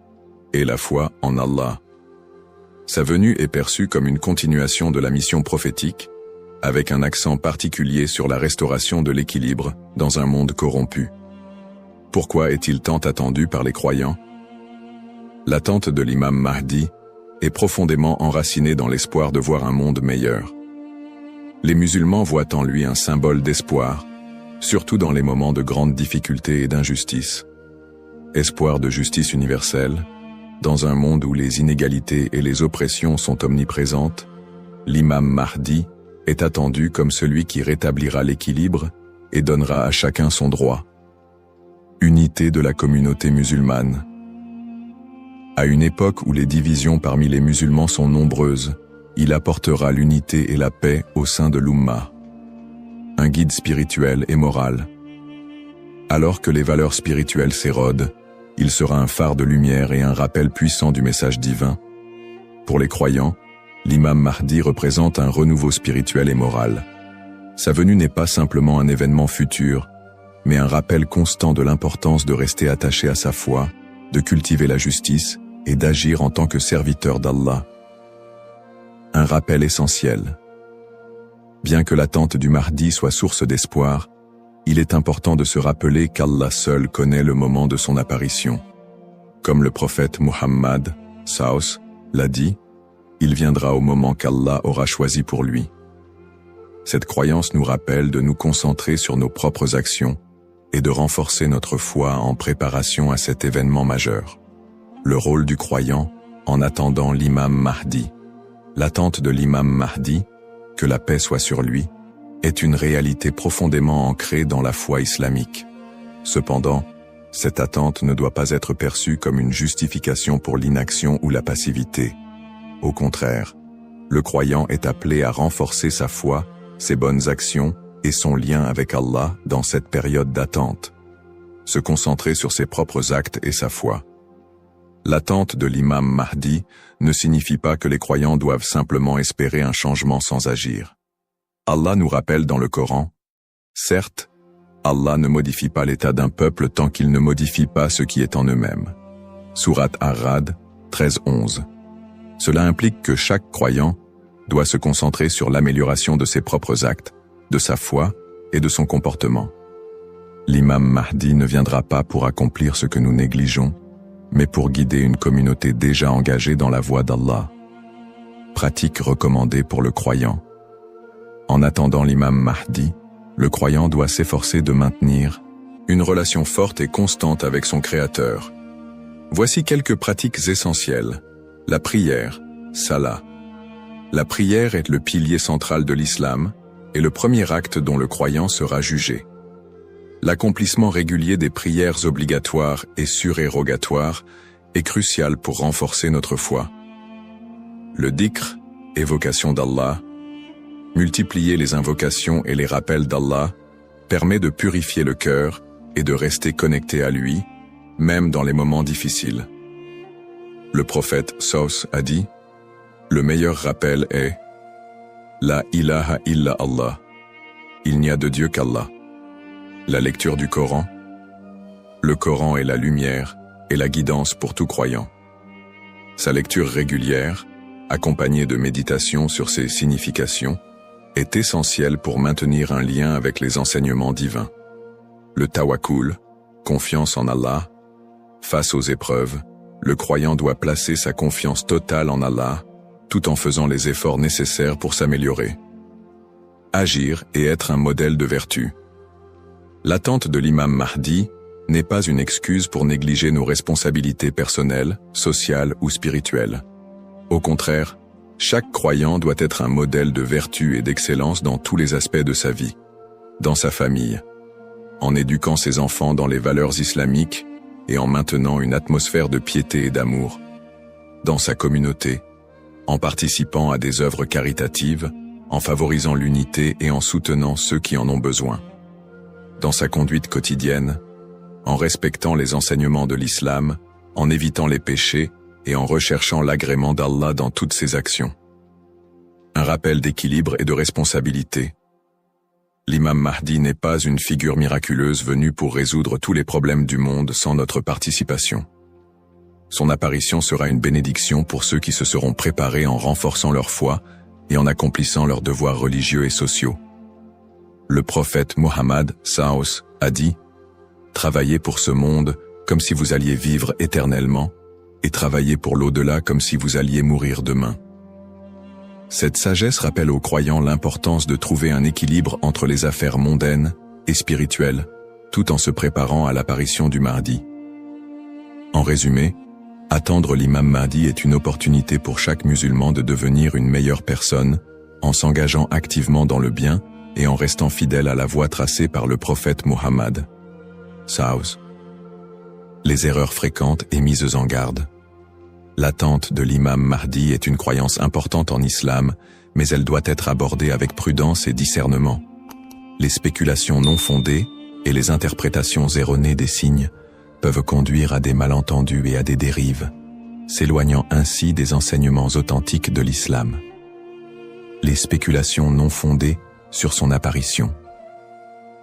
et la foi en Allah. Sa venue est perçue comme une continuation de la mission prophétique, avec un accent particulier sur la restauration de l'équilibre dans un monde corrompu. Pourquoi est-il tant attendu par les croyants? L'attente de l'imam Mahdi est profondément enracinée dans l'espoir de voir un monde meilleur. Les musulmans voient en lui un symbole d'espoir, surtout dans les moments de grandes difficultés et d'injustice. Espoir de justice universelle, dans un monde où les inégalités et les oppressions sont omniprésentes, l'imam Mahdi est attendu comme celui qui rétablira l'équilibre et donnera à chacun son droit. Unité de la communauté musulmane. À une époque où les divisions parmi les musulmans sont nombreuses, il apportera l'unité et la paix au sein de l'Ummah. Un guide spirituel et moral. Alors que les valeurs spirituelles s'érodent, il sera un phare de lumière et un rappel puissant du message divin. Pour les croyants, l'imam Mahdi représente un renouveau spirituel et moral. Sa venue n'est pas simplement un événement futur, mais un rappel constant de l'importance de rester attaché à sa foi, de cultiver la justice et d'agir en tant que serviteur d'Allah. Un rappel essentiel. Bien que l'attente du Mahdi soit source d'espoir, il est important de se rappeler qu'Allah seul connaît le moment de son apparition. Comme le prophète Muhammad, Saus, l'a dit, il viendra au moment qu'Allah aura choisi pour lui. Cette croyance nous rappelle de nous concentrer sur nos propres actions et de renforcer notre foi en préparation à cet événement majeur. Le rôle du croyant en attendant l'imam Mahdi. L'attente de l'imam Mahdi, que la paix soit sur lui, est une réalité profondément ancrée dans la foi islamique. Cependant, cette attente ne doit pas être perçue comme une justification pour l'inaction ou la passivité. Au contraire, le croyant est appelé à renforcer sa foi, ses bonnes actions et son lien avec Allah dans cette période d'attente. Se concentrer sur ses propres actes et sa foi. L'attente de l'imam Mahdi ne signifie pas que les croyants doivent simplement espérer un changement sans agir. Allah nous rappelle dans le Coran, « Certes, Allah ne modifie pas l'état d'un peuple tant qu'il ne modifie pas ce qui est en eux-mêmes. » Sourate Ar-Ra'd 13-11. Cela implique que chaque croyant doit se concentrer sur l'amélioration de ses propres actes, de sa foi et de son comportement. L'imam Mahdi ne viendra pas pour accomplir ce que nous négligeons, mais pour guider une communauté déjà engagée dans la voie d'Allah. Pratique recommandée pour le croyant. En attendant l'imam Mahdi, le croyant doit s'efforcer de maintenir une relation forte et constante avec son Créateur. Voici quelques pratiques essentielles. La prière, salat. La prière est le pilier central de l'islam et le premier acte dont le croyant sera jugé. L'accomplissement régulier des prières obligatoires et surérogatoires est crucial pour renforcer notre foi. Le dhikr, évocation d'Allah, multiplier les invocations et les rappels d'Allah, permet de purifier le cœur et de rester connecté à lui, même dans les moments difficiles. Le prophète Saus a dit, « Le meilleur rappel est « La ilaha illa Allah » Il n'y a de Dieu qu'Allah. La lecture du Coran. Le Coran est la lumière et la guidance pour tout croyant. Sa lecture régulière, accompagnée de méditation sur ses significations, est essentielle pour maintenir un lien avec les enseignements divins. Le tawakkul, confiance en Allah. Face aux épreuves, le croyant doit placer sa confiance totale en Allah, tout en faisant les efforts nécessaires pour s'améliorer. Agir et être un modèle de vertu. L'attente de l'imam Mahdi n'est pas une excuse pour négliger nos responsabilités personnelles, sociales ou spirituelles. Au contraire, chaque croyant doit être un modèle de vertu et d'excellence dans tous les aspects de sa vie, dans sa famille, en éduquant ses enfants dans les valeurs islamiques et en maintenant une atmosphère de piété et d'amour, dans sa communauté, en participant à des œuvres caritatives, en favorisant l'unité et en soutenant ceux qui en ont besoin, dans sa conduite quotidienne, en respectant les enseignements de l'islam, en évitant les péchés et en recherchant l'agrément d'Allah dans toutes ses actions. Un rappel d'équilibre et de responsabilité. L'imam Mahdi n'est pas une figure miraculeuse venue pour résoudre tous les problèmes du monde sans notre participation. Son apparition sera une bénédiction pour ceux qui se seront préparés en renforçant leur foi et en accomplissant leurs devoirs religieux et sociaux. Le prophète Muhammad Saus a dit « Travaillez pour ce monde comme si vous alliez vivre éternellement, et travaillez pour l'au-delà comme si vous alliez mourir demain. » Cette sagesse rappelle aux croyants l'importance de trouver un équilibre entre les affaires mondaines et spirituelles, tout en se préparant à l'apparition du Mahdi. En résumé, attendre l'imam Mahdi est une opportunité pour chaque musulman de devenir une meilleure personne, en s'engageant activement dans le bien et en restant fidèle à la voie tracée par le prophète Muhammad. Saus. Les erreurs fréquentes et mises en garde. L'attente de l'imam Mahdi est une croyance importante en islam, mais elle doit être abordée avec prudence et discernement. Les spéculations non fondées et les interprétations erronées des signes peuvent conduire à des malentendus et à des dérives, s'éloignant ainsi des enseignements authentiques de l'islam. Les spéculations non fondées sur son apparition.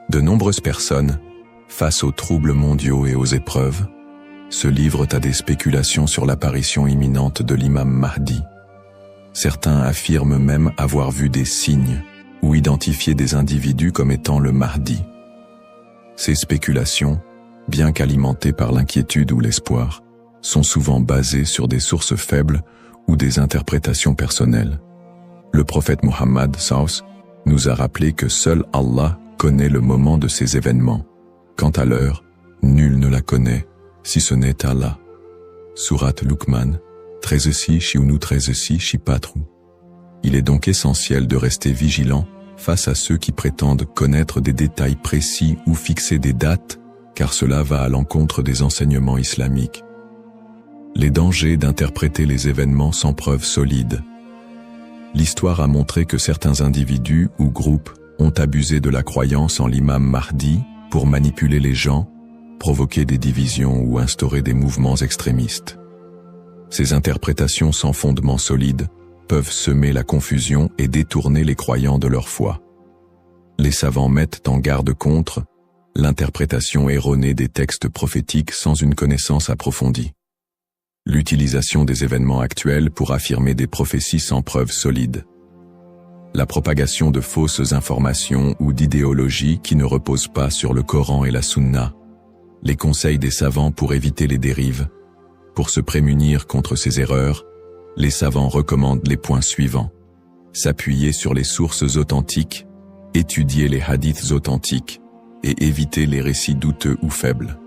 De nombreuses personnes, face aux troubles mondiaux et aux épreuves, se livrent à des spéculations sur l'apparition imminente de l'imam Mahdi. Certains affirment même avoir vu des signes ou identifié des individus comme étant le Mahdi. Ces spéculations, bien qu'alimentées par l'inquiétude ou l'espoir, sont souvent basées sur des sources faibles ou des interprétations personnelles. Le prophète Muhammad Saus nous a rappelé que seul Allah connaît le moment de ces événements. Quant à l'heure, nul ne la connaît, si ce n'est Allah. Sourate Luqman, 13 13 4. Il est donc essentiel de rester vigilant face à ceux qui prétendent connaître des détails précis ou fixer des dates, car cela va à l'encontre des enseignements islamiques. Les dangers d'interpréter les événements sans preuve solide. L'histoire a montré que certains individus ou groupes ont abusé de la croyance en l'imam Mahdi pour manipuler les gens, provoquer des divisions ou instaurer des mouvements extrémistes. Ces interprétations sans fondement solide peuvent semer la confusion et détourner les croyants de leur foi. Les savants mettent en garde contre l'interprétation erronée des textes prophétiques sans une connaissance approfondie. L'utilisation des événements actuels pour affirmer des prophéties sans preuve solide. La propagation de fausses informations ou d'idéologies qui ne reposent pas sur le Coran et la Sunna. Les conseils des savants pour éviter les dérives. Pour se prémunir contre ces erreurs, les savants recommandent les points suivants. S'appuyer sur les sources authentiques, étudier les hadiths authentiques et éviter les récits douteux ou faibles.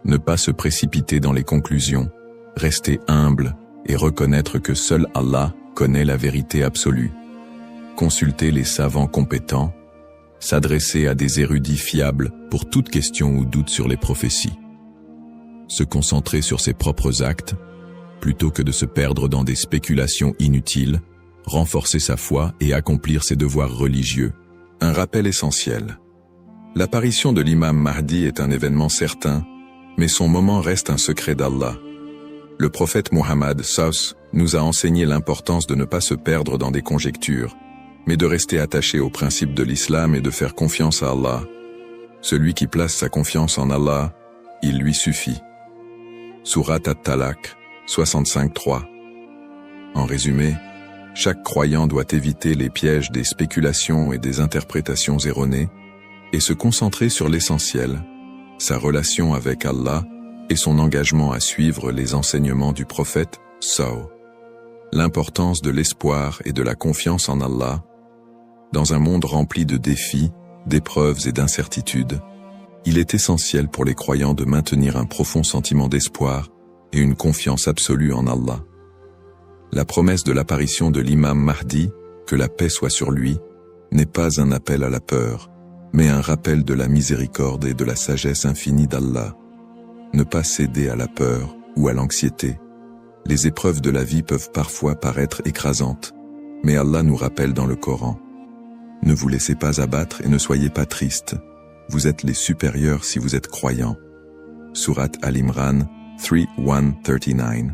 Ne pas se précipiter dans les conclusions, rester humble et reconnaître que seul Allah connaît la vérité absolue. Consulter les savants compétents, s'adresser à des érudits fiables pour toute question ou doute sur les prophéties. Se concentrer sur ses propres actes, plutôt que de se perdre dans des spéculations inutiles, renforcer sa foi et accomplir ses devoirs religieux. Un rappel essentiel. L'apparition de l'imam Mahdi est un événement certain, mais son moment reste un secret d'Allah. Le prophète Muhammad SAW nous a enseigné l'importance de ne pas se perdre dans des conjectures, mais de rester attaché aux principes de l'islam et de faire confiance à Allah. Celui qui place sa confiance en Allah, il lui suffit. Sourate At-Talaq, 65-3. En résumé, chaque croyant doit éviter les pièges des spéculations et des interprétations erronées et se concentrer sur l'essentiel, sa relation avec Allah et son engagement à suivre les enseignements du prophète SAW. L'importance de l'espoir et de la confiance en Allah. Dans un monde rempli de défis, d'épreuves et d'incertitudes, il est essentiel pour les croyants de maintenir un profond sentiment d'espoir et une confiance absolue en Allah. La promesse de l'apparition de l'imam Mahdi, que la paix soit sur lui, n'est pas un appel à la peur, mais un rappel de la miséricorde et de la sagesse infinie d'Allah. Ne pas céder à la peur ou à l'anxiété. Les épreuves de la vie peuvent parfois paraître écrasantes, mais Allah nous rappelle dans le Coran. Ne vous laissez pas abattre et ne soyez pas tristes. Vous êtes les supérieurs si vous êtes croyants. Sourate Al-Imran 3:1-39.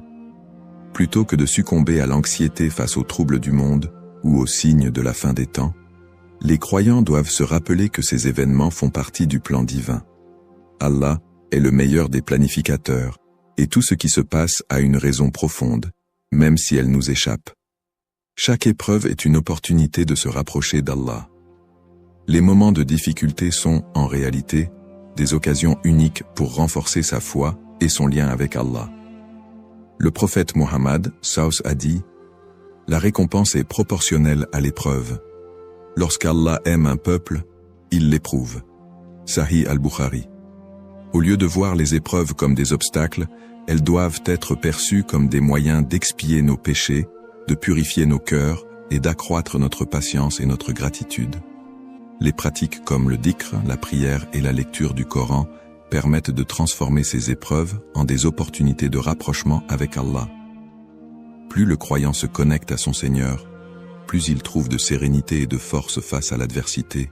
Plutôt que de succomber à l'anxiété face aux troubles du monde ou aux signes de la fin des temps, les croyants doivent se rappeler que ces événements font partie du plan divin. Allah est le meilleur des planificateurs, et tout ce qui se passe a une raison profonde, même si elle nous échappe. Chaque épreuve est une opportunité de se rapprocher d'Allah. Les moments de difficulté sont, en réalité, des occasions uniques pour renforcer sa foi et son lien avec Allah. Le prophète Muhammad SAW a dit « La récompense est proportionnelle à l'épreuve. Lorsqu'Allah aime un peuple, il l'éprouve. » Sahih al-Bukhari. Au lieu de voir les épreuves comme des obstacles, elles doivent être perçues comme des moyens d'expier nos péchés, de purifier nos cœurs et d'accroître notre patience et notre gratitude. Les pratiques comme le dhikr, la prière et la lecture du Coran permettent de transformer ces épreuves en des opportunités de rapprochement avec Allah. Plus le croyant se connecte à son Seigneur, plus il trouve de sérénité et de force face à l'adversité.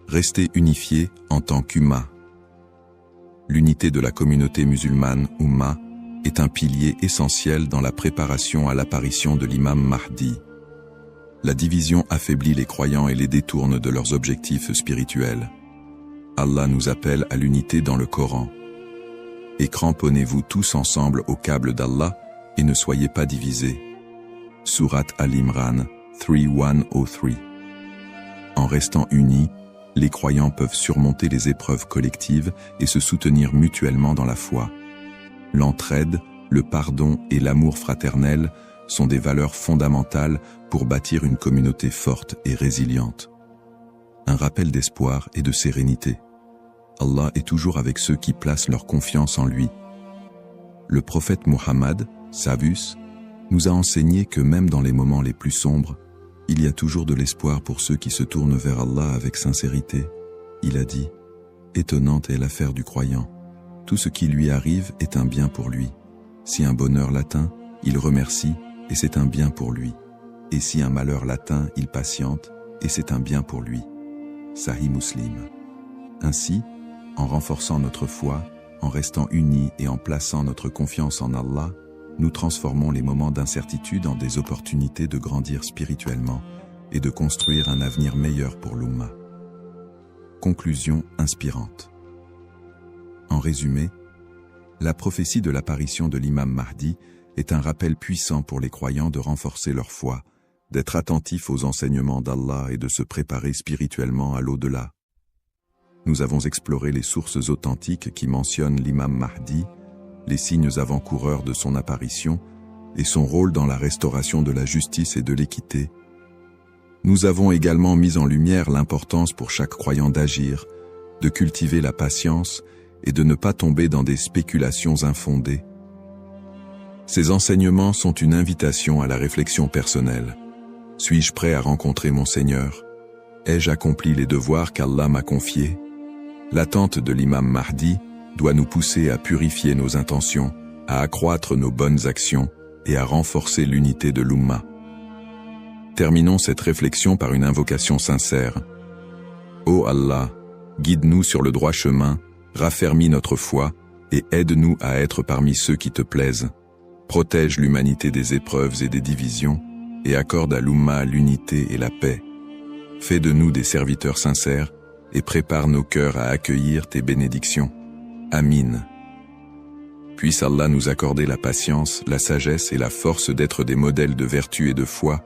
Rester unifié en tant qu'Umma. L'unité de la communauté musulmane, Umma, est un pilier essentiel dans la préparation à l'apparition de l'imam Mahdi. La division affaiblit les croyants et les détourne de leurs objectifs spirituels. Allah nous appelle à l'unité dans le Coran. Et cramponnez-vous tous ensemble au câble d'Allah et ne soyez pas divisés. Sourate Al-Imran 3:1-3. En restant unis, les croyants peuvent surmonter les épreuves collectives et se soutenir mutuellement dans la foi. L'entraide, le pardon et l'amour fraternel sont des valeurs fondamentales pour bâtir une communauté forte et résiliente. Un rappel d'espoir et de sérénité. Allah est toujours avec ceux qui placent leur confiance en lui. Le prophète Muhammad, Savus, nous a enseigné que même dans les moments les plus sombres, il y a toujours de l'espoir pour ceux qui se tournent vers Allah avec sincérité. Il a dit, « Étonnante est l'affaire du croyant. Tout ce qui lui arrive est un bien pour lui. Si un bonheur l'atteint, il remercie, et c'est un bien pour lui. Et si un malheur l'atteint, il patiente, et c'est un bien pour lui. » Sahih Muslim. Ainsi, en renforçant notre foi, en restant unis et en plaçant notre confiance en Allah, nous transformons les moments d'incertitude en des opportunités de grandir spirituellement et de construire un avenir meilleur pour l'Ummah. Conclusion inspirante. En résumé, la prophétie de l'apparition de l'imam Mahdi est un rappel puissant pour les croyants de renforcer leur foi, d'être attentifs aux enseignements d'Allah et de se préparer spirituellement à l'au-delà. Nous avons exploré les sources authentiques qui mentionnent l'imam Mahdi, les signes avant-coureurs de son apparition et son rôle dans la restauration de la justice et de l'équité. Nous avons également mis en lumière l'importance pour chaque croyant d'agir, de cultiver la patience et de ne pas tomber dans des spéculations infondées. Ces enseignements sont une invitation à la réflexion personnelle. Suis-je prêt à rencontrer mon Seigneur? Ai-je accompli les devoirs qu'Allah m'a confiés? L'attente de l'imam Mahdi doit nous pousser à purifier nos intentions, à accroître nos bonnes actions et à renforcer l'unité de l'Ummah. Terminons cette réflexion par une invocation sincère. Ô Allah, guide-nous sur le droit chemin, raffermis notre foi et aide-nous à être parmi ceux qui te plaisent. Protège l'humanité des épreuves et des divisions et accorde à l'Ummah l'unité et la paix. Fais de nous des serviteurs sincères et prépare nos cœurs à accueillir tes bénédictions. Amin. Puisse Allah nous accorder la patience, la sagesse et la force d'être des modèles de vertu et de foi,